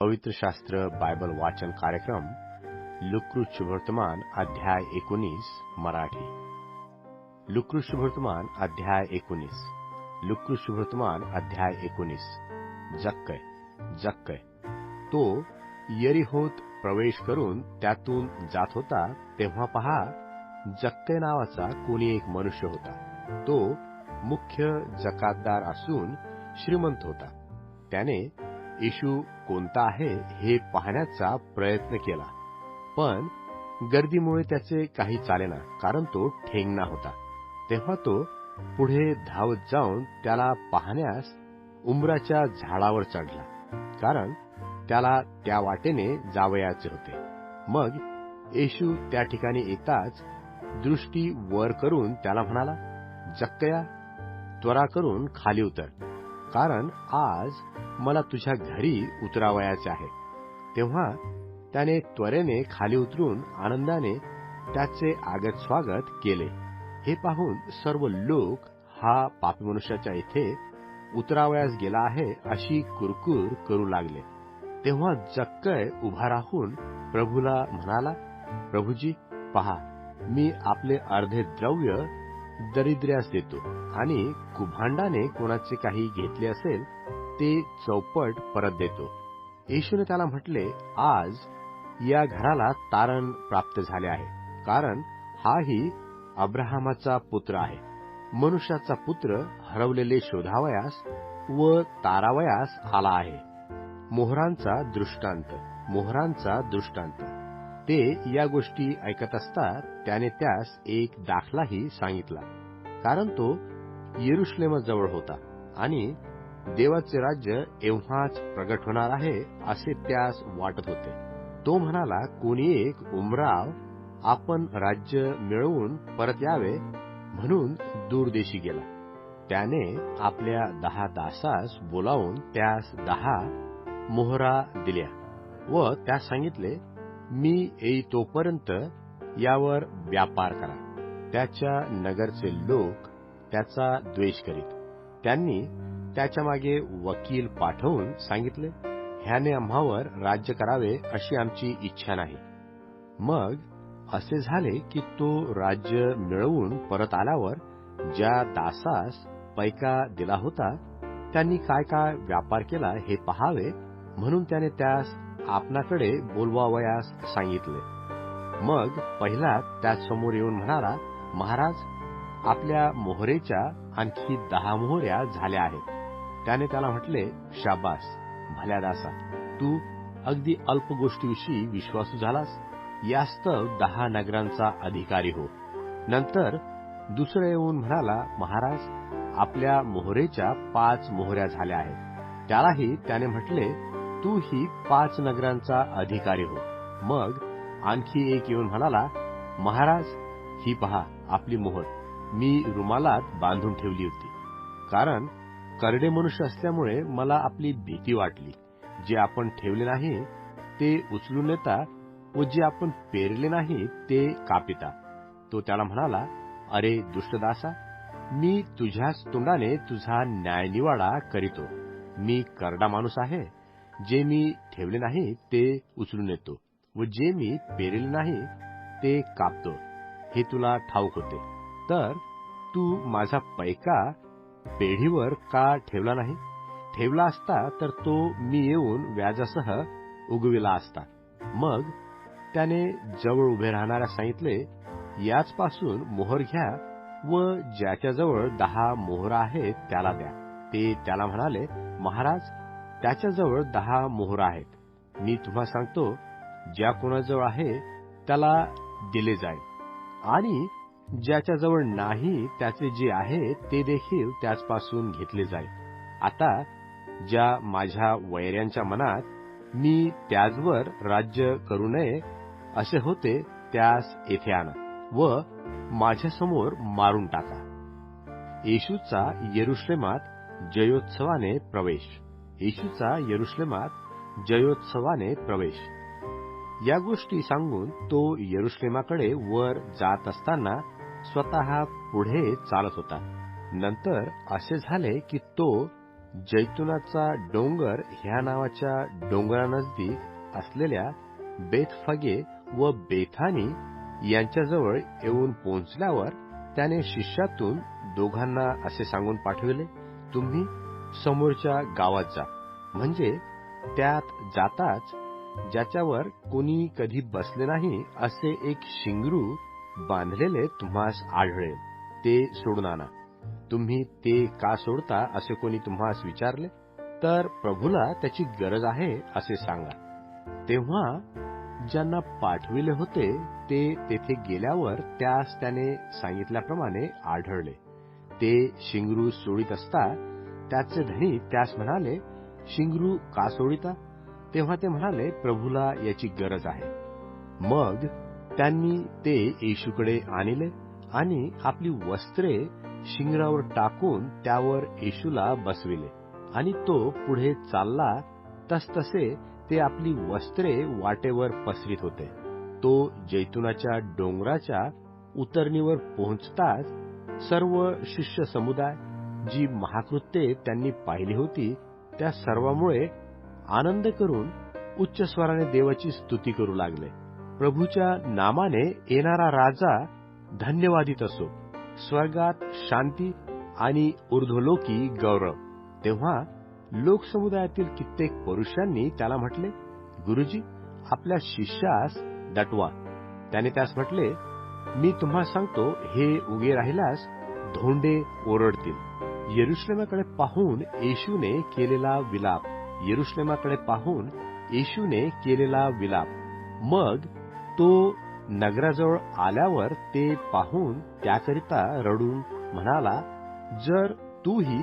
पवित्र शास्त्र बायबल वाचन कार्यक्रम लुकृत शुभवर्तमान अध्याय 19 मराठी. लुकृत शुभवर्तमान अध्याय 19. लुकृत शुभवर्तमान अध्याय 19. जक्कय जक्कय. तो यरीहोत प्रवेश करून त्यातून जात होता तेव्हा पहा, जक्कय नावाचा कोणी एक मनुष्य होता. तो मुख्य जकातदार असून श्रीमंत होता. त्याने येशू कोणता आहे हे पाहण्याचा प्रयत्न केला, पण गर्दीमुळे त्याचे काही चालेना, कारण तो ठेंगणा होता. तेव्हा तो पुढे धावत जाऊन त्याला पाहण्यास उंबराच्या झाडावर चढला, कारण त्याला त्या वाटेने जावयाचे होते. मग येशू त्या ठिकाणी येताच दृष्टी वर करून त्याला म्हणाला, जक्कया, त्वरा करून खाली उतर, कारण आज मला तुझ्या घरी उतरावयाचे आहे. तेव्हा त्याने त्वरेने खाली उतरून आनंदाने त्याचे आगत स्वागत केले. हे पाहून सर्व लोक हा पापी मनुष्याच्या इथे उतरावयास गेला आहे अशी कुरकुर करू लागले. तेव्हा जक्कय उभा राहून प्रभूला म्हणाला, प्रभूजी, पहा, मी आपले अर्धे द्रव्य दरिद्र्यास देतो, आणि कुभांडाने कोणाचे काही घेतले असेल ते चौपट परत देतो. येशूने त्याला म्हटले, आज या घराला तारण प्राप्त झाले आहे, कारण हाही अब्राहमाचा पुत्र आहे. मनुष्याचा पुत्र हरवलेले शोधावयास व तारावयास आला आहे. मोहरांचा दृष्टांत, मोहरांचा दृष्टांत. ते या गोष्टी ऐकत असता त्याने त्यास एक दाखलाही सांगितला, कारण तो यरुशलेमाजवळ होता आणि देवाचे राज्य एव्हाच प्रगट होणार आहे असे त्यास वाटत होते. तो म्हणाला, कोणी एक उमराव आपण राज्य मिळवून परत यावे म्हणून दूरदेशी गेला. त्याने आपल्या 10 दासास बोलावून त्यास 10 मोहरा दिल्या व त्यास सांगितले, मी येई तोपर्यंत यावर व्यापार करा. त्याच्या नगरचे लोक त्याचा द्वेष करीत. त्यांनी त्याच्या मागे वकील पाठवून सांगितले, ह्याने आम्हावर राज्य करावे अशी आमची इच्छा नाही. मग असे झाले की तो राज्य मिळवून परत आल्यावर ज्या दासास पैका दिला होता त्यांनी काय काय व्यापार केला हे पहावे म्हणून त्याने त्यास आपणाकडे बोलवावयास सांगितले. मग पहिला त्यासमोर येऊन म्हणाला, महाराज, आपल्या मोहरेच्या आणखी 10 मोहऱ्या झाल्या आहेत. त्याने त्याला म्हटले, शाबास, भल्या दासा, तू अगदी अल्प गोष्टीविषयी विश्वासू झालास, यास्तव 10 नगरांचा अधिकारी हो. नंतर दुसरा येऊन म्हणाला, महाराज, आपल्या मोहरेच्या 5 मोहऱ्या झाल्या आहेत. त्यालाही त्याने म्हटले, तू ही 5 नगरांचा अधिकारी हो. मग आणखी एक येऊन म्हणाला, महाराज, ही पहा आपली मोहर, मी रुमालात बांधून ठेवली होती, कारण करडे मनुष्य असल्यामुळे मला आपली भीती वाटली. जे आपण ठेवले नाही ते उचलून नेता व जे आपण पेरले नाही ते कापिता. तो त्याला म्हणाला, अरे दुष्टदासा, मी तुझ्याच तोंडाने तुझा न्यायनिवाडा करीतो. मी करडा माणूस आहे. जे मी ठेवले नाही ते उचलून येतो व जे मी पेरले नाही ते कापतो. हे तुला ठाऊक होते. तर तू माझा पैका पेढीवर का ठेवला नाही? ठेवला असता तर तो मी येऊन व्याजासह उगविला असता. मग त्याने जवळ उभे राहणाऱ्या सांगितले, याचपासून मोहर घ्या व ज्याच्याजवळ 10 मोहरा आहेत त्याला द्या. ते त्याला म्हणाले, महाराज, त्याच्याजवळ 10 मोहरा आहेत. मी तुम्हा सांगतो, ज्या कोणाजवळ आहे त्याला दिले जाईल, आणि ज्याच्याजवळ नाही त्याचे जे आहे ते देखील त्याचपासून घेतले जाईल. आता ज्या माझ्या वैऱ्यांच्या मनात मी त्याचवर राज्य करू नये असे होते त्यास येथे आणा व माझ्यासमोर मारून टाका. येशूचा यरुशलेमात जयोत्सवाने प्रवेश. येशूचा यरुशलेमात जयोत्सवाने प्रवेश. या गोष्टी सांगून तो यरुशलेमाकडे वर जात असताना स्वतः पुढे चालत होता. नंतर असे झाले की तो जैतुनाचा डोंगर ह्या नावाच्या डोंगरानजदीक असलेल्या बेथफगे व बेथानी यांच्याजवळ येऊन पोहोचल्यावर त्याने शिष्यातून दोघांना असे सांगून पाठविले, तुम्ही समोरच्या गावात जा. म्हणजे त्यात जाताच ज्याच्यावर कोणी कधी बसले नाही असे एक शिंगरू बांधलेले तुम्हास आढळेल, ते सोडून आणा. तुम्ही ते का सोडता असे कोणी तुम्हास विचारले तर प्रभूला त्याची गरज आहे असे सांगा. तेव्हा ज्यांना पाठविले होते ते तेथे गेल्यावर त्यास त्याने सांगितल्याप्रमाणे आढळले. ते शिंगरू सोडित असता त्याचे धनी त्यास म्हणाले, शिंगरू का सोडिता? तेव्हा ते म्हणाले, प्रभूला याची गरज आहे. मग त्यांनी ते येशूकडे आणले आणि आपली वस्त्रे शिंगरावर टाकून त्यावर येशूला बसविले आणि तो पुढे चालला तसतसे ते आपली वस्त्रे वाटेवर पसरीत होते. तो जैतुनाच्या डोंगराच्या उतरणीवर पोहोचताच सर्व शिष्य समुदाय जी महाकृत्ये त्यांनी पाहिली होती त्या सर्वामुळे आनंद करून उच्च स्वराने देवाची स्तुती करू लागले. प्रभूच्या नामाने येणारा राजा धन्यवादित असो. स्वर्गात शांती आणि ऊर्ध्वलोकी गौरव. तेव्हा लोकसमुदायातील कित्येक पुरुषांनी त्याला म्हटले, गुरुजी, आपल्या शिष्यास दटवा. त्याने त्यास म्हटले, मी तुम्हाला सांगतो, हे उगे राहिल्यास धोंडे ओरडतील. यरुशलेमाकडे पाहून येशूने केलेला विलाप. यरुशलेमाकडे पाहून येशूने केलेला विलाप. मग तो नगराजवळ आल्यावर ते पाहून त्याकरिता रडून म्हणाला, जर तूही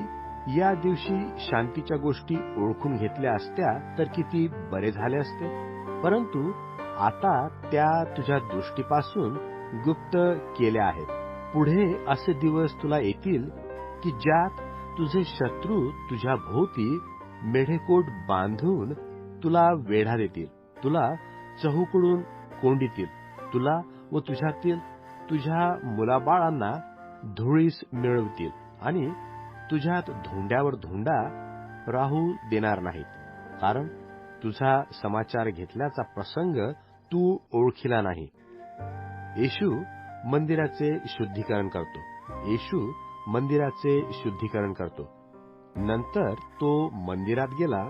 या दिवशी शांतीच्या गोष्टी ओळखून घेतल्या असत्या तर किती बरे झाले असते. परंतु आता त्या तुझ्या दृष्टीपासून गुप्त केल्या आहेत. पुढे असे दिवस तुला येतील की ज्यात तुझे शत्रू तुझ्या भोवती मेढेकोट बांधून तुला वेढा देतील, तुला चहूकडून कोंडीतील, तुला व तुझ्यातील तुझ्या मुलाबाळांना धुळीस मिळवतील आणि तुझ्यात धोंड्यावर धोंडा राहू देणार नाहीत. कारण तुझा समाचार घेतल्याचा प्रसंग तू ओळखिला नाही. येशू मंदिराचे शुद्धीकरण करतो. येशू मंदिराचे शुद्धीकरण करतो. नंतर तो मंदिरात गेला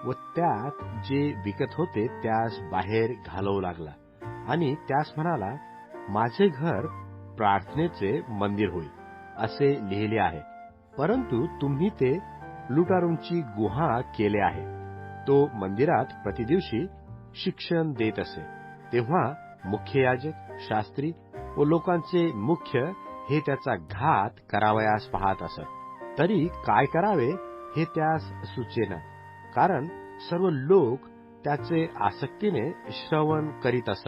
व त्यात जे विकत होते त्यास बाहेर घालवू लागला आणि त्यास म्हणाला, माझे घर प्रार्थनेचे मंदिर होईल असे लिहिले आहे, परंतु तुम्ही ते लुटारूंची गुहा केले आहे. तो मंदिरात प्रतिदिवशी शिक्षण देत असे. तेव्हा मुख्य याजक, शास्त्री व लोकांचे मुख्य हे त्याचा घात करावयास पाहत असत. तरी काय करावे हे त्यास सुचेना, कारण सर्व लोक त्याचे आसक्तीने श्रवण करीत असत.